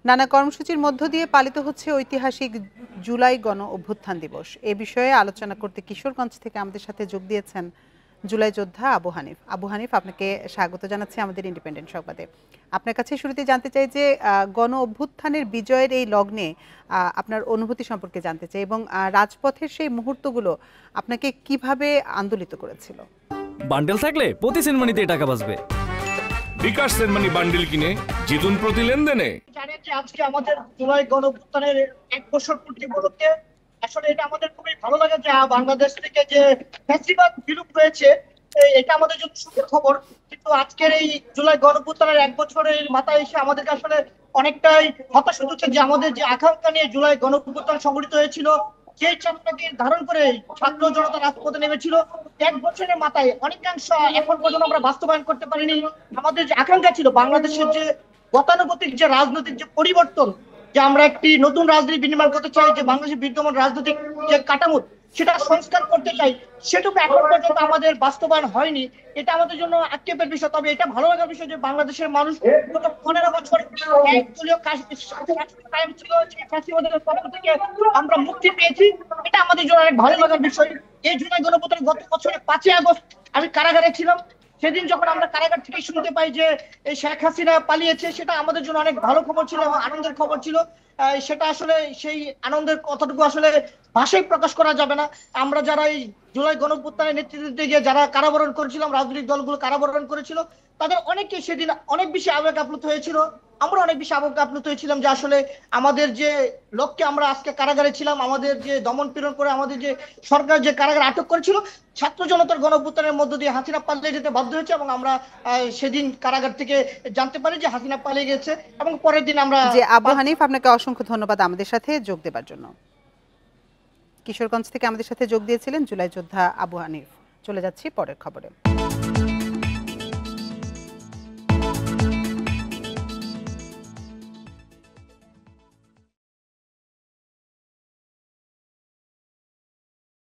নানা কর্মসূচির মধ্য দিয়ে পালিত হচ্ছে ঐতিহাসিক জুলাই গণ অভ্যুত্থান দিবস। এ বিষয়ে আলোচনা করতে কিশোরগঞ্জ থেকে আমাদের সাথে যোগ দিয়েছেন জুলাই যোদ্ধা আবু হানিফ। আবু হানিফ, আপনাকে স্বাগত জানাচ্ছি আমাদের ইন্ডিপেন্ডেন্ট সংবাদে। আপনার কাছে শুরুতে জানতে চাই যে গণ অভ্যুত্থানের বিজয়ের এই লগ্নে আপনার অনুভূতি সম্পর্কে জানতে চাই, এবং রাজপথের সেই মুহূর্তগুলো আপনাকে কিভাবে আন্দোলিত করেছিল। বান্ডেল থাকলে প্রতি সেনমানিতে টাকা বাঁচবে। বিকাশ সেনমানি বান্ডেল কিনে জিতুন প্রতি লেনদেনে। জানেন যে আজকে আমাদের জুলাই গণঅভ্যুত্থানের 1 বছর পূর্তি উপলক্ষে আসলে এটা আমাদের খুবই ভালো লাগে যে বাংলাদেশ থেকে যে ফ্যাসিবাদ বিলুপ্ত হয়েছে, এটা আমাদের জন্য সুখের খবর। কিন্তু আজকের এই জুলাই গণঅভ্যুত্থানের 1 বছরের মাথায় এসে আমাদেরকে আসলে অনেকটাই হতাশা হচ্ছে যে আমাদের যে আকাঙ্ক্ষা নিয়ে জুলাই গণঅভ্যুত্থান সংগঠিত হয়েছিল, যে চাপটাকে ধারণ করে ছাত্র জনতা রাজপথে নেমেছিল, 1 বছরের মাথায় অনেকাংশ এখন পর্যন্ত আমরা বাস্তবায়ন করতে পারিনি। আমাদের যে আকাঙ্ক্ষা ছিল বাংলাদেশের যে গতানুগতিক যে রাজনৈতিক যে পরিবর্তন, যে আমরা একটি নতুন রাজনীতি বিনির্মাণ করতে চাই, যে বাংলাদেশের বিদ্যমান রাজনৈতিক যে কাঠামো সেটা সংস্কার করতে চাই, সেটুকু এখন পর্যন্ত আমাদের বাস্তবায়ন হয়নি। এটা আমাদের জন্য আক্ষেপের বিষয়। তবে এটা ভালো লাগার বিষয় যে বাংলাদেশের মানুষ গত 15 বছর একদলীয় কায়েম ছিল, ফ্যাসিবাদের কবল থেকে আমরা মুক্তি পেয়েছি। এটা আমাদের জন্য অনেক ভালো লাগার বিষয়। এই জুলাই গণঅভ্যুত্থানের গত বছরের 5ই আগস্ট আমি কারাগারে ছিলাম। সেদিন যখন আমরা কারাগার থেকে শুনতে পাই যে এই শেখ হাসিনা পালিয়েছে, সেটা আমাদের জন্য অনেক ভালো খবর ছিল এবং আনন্দের খবর ছিল। সেটা আসলে সেই আনন্দের কথাটুকু আসলে ভাষায় প্রকাশ করা যাবে না। আমরা যারা এই জুলাই গণঅভ্যুত্থানের নেতৃত্ব দিতে গিয়ে যারা কারাবরণ করেছিলাম, রাজনৈতিক দলগুলো কারাবরণ করেছিল, তাদের অনেকে সেদিন অনেক বেশি আবেগ আপ্লুত হয়েছিল। আমরা অনেক বেশি আবেগ আপ্লুত হয়েছিলাম যে আসলে আমাদের যে লক্ষ্যে আমরা আজকে কারাগারে ছিলাম, আমাদের যে দমন পীড়ন করে আমাদের যে সরকার যে কারাগারে আটক করেছিল, ছাত্র জনতার গণঅভ্যুত্থানের মধ্য দিয়ে হাসিনা পালিয়ে যেতে বাধ্য হয়েছে এবং আমরা সেদিন কারাগার থেকে জানতে পারি যে হাসিনা পালিয়ে গেছে। এবং পরের দিন আমরা আবু হানিফ, আপনাকে অসংখ্য ধন্যবাদ আমাদের সাথে যোগ দেবার জন্য। কিশোরগঞ্জ থেকে আমাদের সাথে যোগ দিয়েছিলেন জুলাই যোদ্ধা আবু হানিফ। চলে যাচ্ছি পরের খবরে।